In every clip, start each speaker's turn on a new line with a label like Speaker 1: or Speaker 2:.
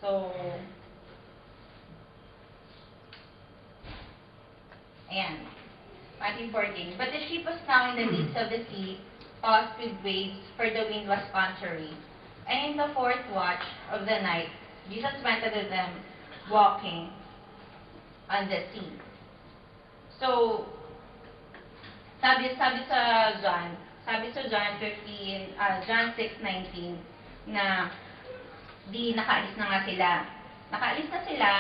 Speaker 1: So, ayan. Matthew 14. But the ship was now in the midst of the sea, tossed with waves, for the wind was contrary. And in the fourth watch of the night, Jesus went unto them, walking on the sea. So, sabi sa John 15, John 6:19, na di nakaalis na nga sila. Nakaalis na sila,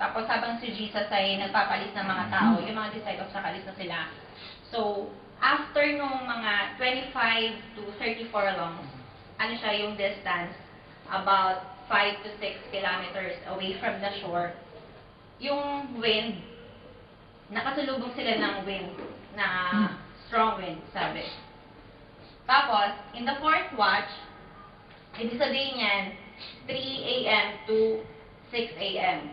Speaker 1: tapos habang si Jesus ay nagpapalis ng mga tao, yung mga disciples nakaalis na sila. So, after nung mga 25 to 34 long, ano siya yung distance, about 5 to 6 kilometers away from the shore, yung wind, nakasalubong sila ng wind, na strong wind, sabi. Tapos, in the fourth watch, ibig sabihin yan, 3 a.m. to 6 a.m.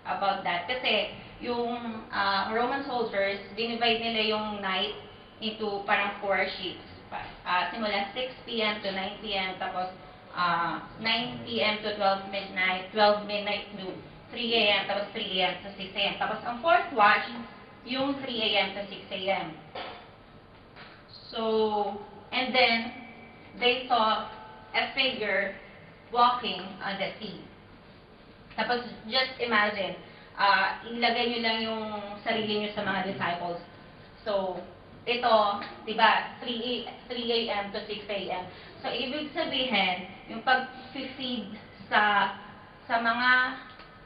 Speaker 1: About that. Kasi, yung Roman soldiers, dinivide nila yung night into parang 4 shifts. Simula 6 p.m. to 9 p.m. Tapos, 9 p.m. to 12 midnight, 12 midnight to 3 a.m. Tapos 3 a.m. to 6 a.m. Tapos, ang fourth watch, yung 3 a.m. to 6 a.m. So, and then, they saw a figure walking on the sea. Tapos, just imagine, ilagay nyo lang yung sarili nyo sa mga disciples. So, ito, diba, 3 a.m. to 6 a.m. So, ibig sabihin, yung pag-feed sa mga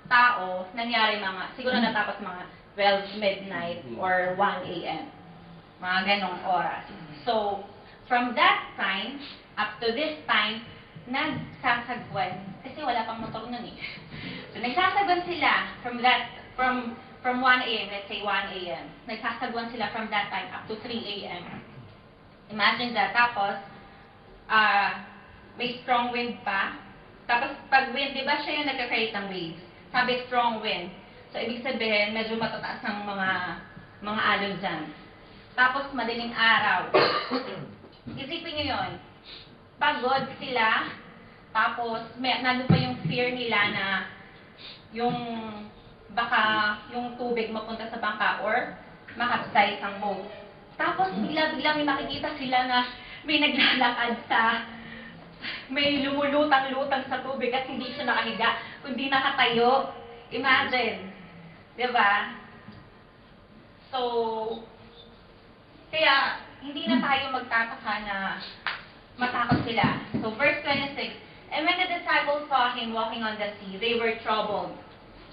Speaker 1: tao, nangyari siguro natapos mga 12 midnight or 1 a.m. Mga ganong oras. So, from that time, up to this time, nagsasagwan, kasi wala pang motor nun eh. So, nagsasagwan sila from 1 a.m., let's say 1 a.m. Nagsasagwan sila from that time up to 3 a.m. Imagine that. Tapos, may strong wind pa. Tapos, pag wind, di ba siya yung nagka-create ng waves? Sabi, strong wind. So, ibig sabihin, medyo matataas ng mga alon dyan. Tapos, madaling araw. Isipin nyo yun. Pagod sila, tapos nandun pa yung fear nila na baka yung tubig mapunta sa bangka or makapsize ang boat. Tapos bigla-biglang may makikita sila na may naglalakad may lumulutang-lutang sa tubig at hindi siya nakahiga, kundi nakatayo. Imagine. Diba? So, kaya hindi na tayo magtataka na matakot sila. So, verse 26, and when the disciples saw him walking on the sea, they were troubled.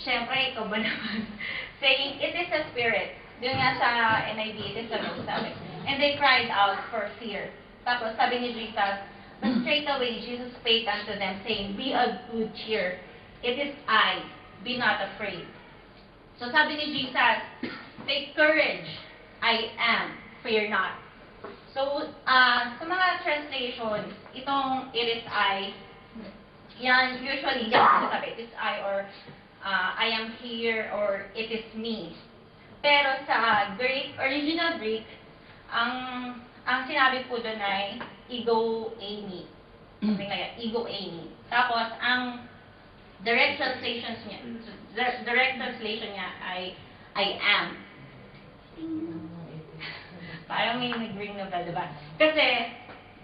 Speaker 1: Siyempre, ikaw ba naman? Saying, it is a spirit. Doon nga sa NIV, it is a ghost, sabi. And they cried out for fear. Tapos, sabi ni Jesus, but straightway Jesus spake unto them, saying, be of good cheer. It is I. Be not afraid. So, sabi ni Jesus, take courage. I am. Fear not. So, sa mga translations, itong it is I, yan, usually, yan sinasabi, it is I, or I am here, or it is me. Pero sa Greek, original Greek, ang sinabi po doon ay ego eimi. Something like that, ego eimi. Tapos, ang direct translation niya ay I am. Parang may nag-ring na bell, diba? Kasi,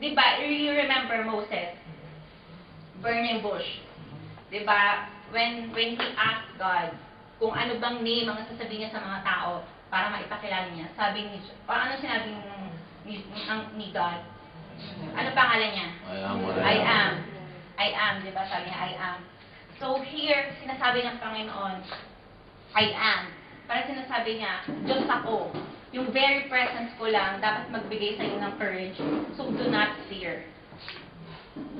Speaker 1: diba, you remember Moses, burning bush. Diba, when he asked God kung ano bang name ang sasabihin niya sa mga tao para maipakilala niya, sabi ni, ano sinabi ni God? Ano pangalan niya? I am, diba? Sabi niya, I am. So here, sinasabi ng Panginoon, I am. Parang sinasabi niya, Diyos ako. Yung very presence ko lang dapat magbigay sa inyo ng courage. So, do not fear.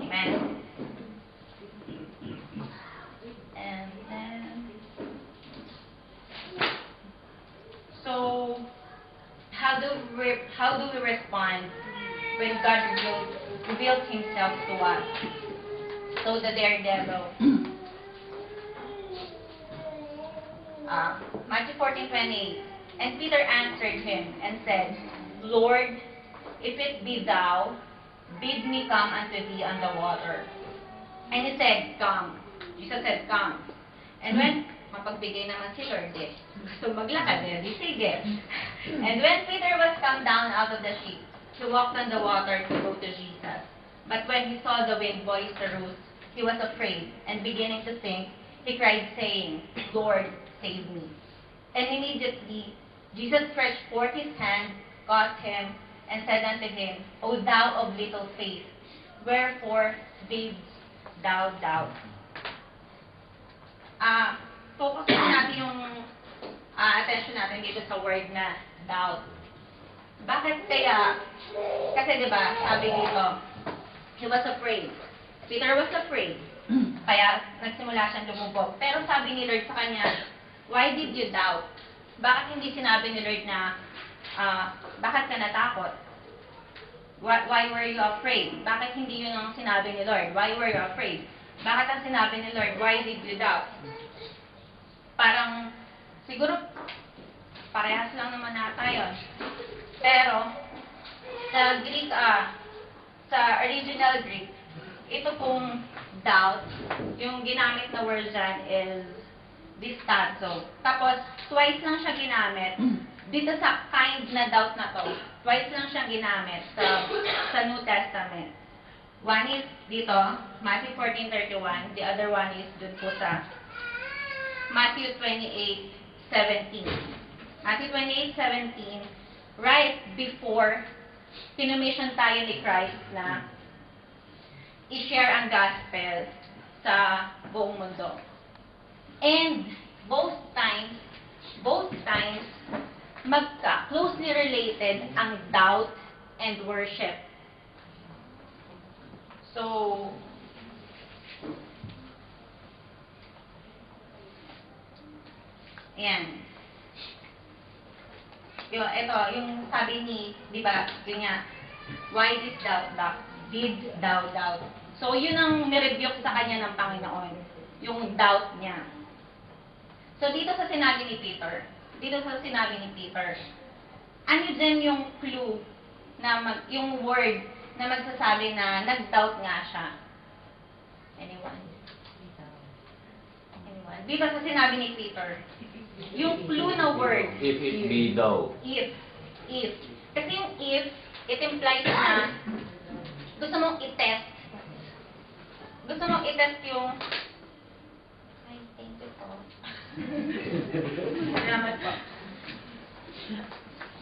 Speaker 1: Amen? And then, so, how do we respond when God reveals Himself to us? So, the daredevil. Matthew 14:28. And Peter answered him and said, Lord, if it be thou, bid me come unto thee on the water. And he said, come. Jesus said, "Come." And when, mapagbigay naman si Lord eh. Gusto maglakad eh, di sige. And when Peter was come down out of the ship, he walked on the water to go to Jesus. But when he saw the wind boisterous, he was afraid, and beginning to sink, he cried, saying, "Lord, save me." And immediately Jesus stretched forth his hand, caught him, and said unto him, "O thou of little faith, wherefore didst thou doubt?" Focus natin yung attention natin dito sa word na doubt. Bakit kaya? Kasi diba, sabi dito, he was afraid. Peter was afraid. Kaya nagsimula siyang lumubog. Pero sabi ni Lord sa kanya, "Why did you doubt?" Bakit hindi sinabi ni Lord na, bakit ka natakot? Why were you afraid? Bakit hindi yun ang sinabi ni Lord? Why were you afraid? Bakit ang sinabi ni Lord, why did you doubt? Parang, siguro, parehas lang naman nata yun. Pero, sa Greek, sa original Greek, ito pong doubt, yung ginamit na word dyan is distazo. Tapos, twice lang siya ginamit. Dito sa kind na doubt na to, twice lang siya ginamit sa New Testament. One is dito, Matthew 14:31. The other one is dun po sa Matthew 28:17. Matthew 28:17, right before kinommission tayo ni Christ na i-share ang gospel sa buong mundo. And both times, closely related ang doubt and worship. So, ayan. Yung sabi ni, di ba, yun nga, why did thou doubt? So, yun ang nirebuke sa kanya ng Panginoon, yung doubt niya. So, dito sa sinabi ni Peter, ano din yung clue, yung word na magsasabi na nag-doubt nga siya? Anyone? Dito sa sinabi ni Peter, yung clue na word,
Speaker 2: if it be thou.
Speaker 1: If. Kasi yung if, it implies na gusto mong i-test yung ay, thank you po. Salamat po.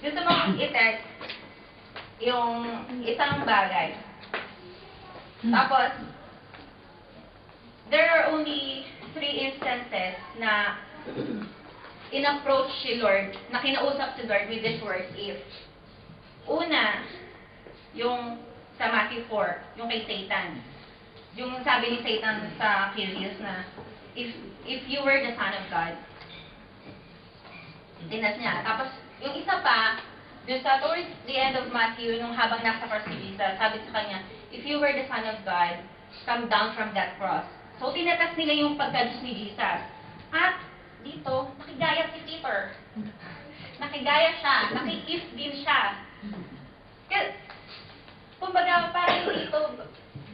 Speaker 1: Gusto mong i-test yung isang bagay. Tapos, there are only 3 instances na in-approach si Lord, na kinausap si Lord with this word, if. Una, yung sa Matthew 4, yung kay Satan. Yung sabi ni Satan sa Curious na, if you were the Son of God, dinas niya. Tapos, yung isa pa, yung sa towards the end of Matthew, nung habang nasa cross si Jesus, sabi sa kanya, if you were the Son of God, come down from that cross. So, tinatas nila yung pagka-Diyos ni Jesus. At, dito, nakigaya si Peter. Nakigaya siya. Naki-if din siya. Kasi, kumbaga, parang dito,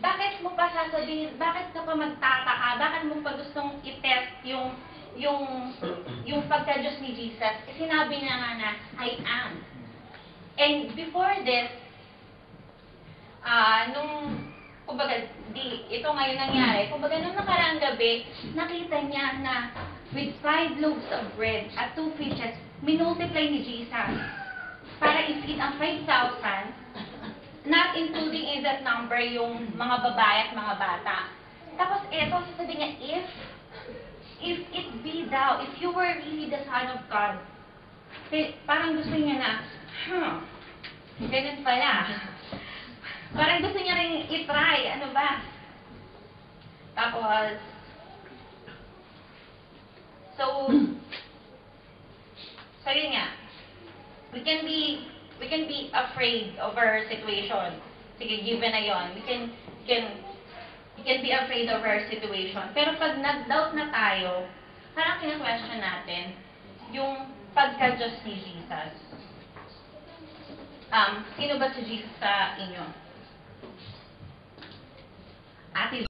Speaker 1: bakit mo pa sasabihin, bakit ka pa magtataka, bakit mo pa gustong i-test yung pagka-Diyos ni Jesus? Sinabi niya nga na, I am. And before this, kumbaga, ito ngayon nangyari, kumbaga, nung nakaraang gabi, nakita niya na with 5 loaves of bread at 2 fishes, minultiply ni Jesus para i-feed ang 5,000, not including in that number yung mga babae at mga bata. Tapos ito, sasabihin niya, if it be thou, if you were really the Son of God, parang gusto niya na, ganun pala. Parang gusto niya rin i-try, ano ba? Tapos, so yun nga, we can be afraid of our situation. Sige, given na yun. We can be afraid of our situation. Pero pag nag-doubt na tayo, parang kina-question natin yung pagka-Diyos ni Jesus. Sino ba si Jesus sa inyo? Ate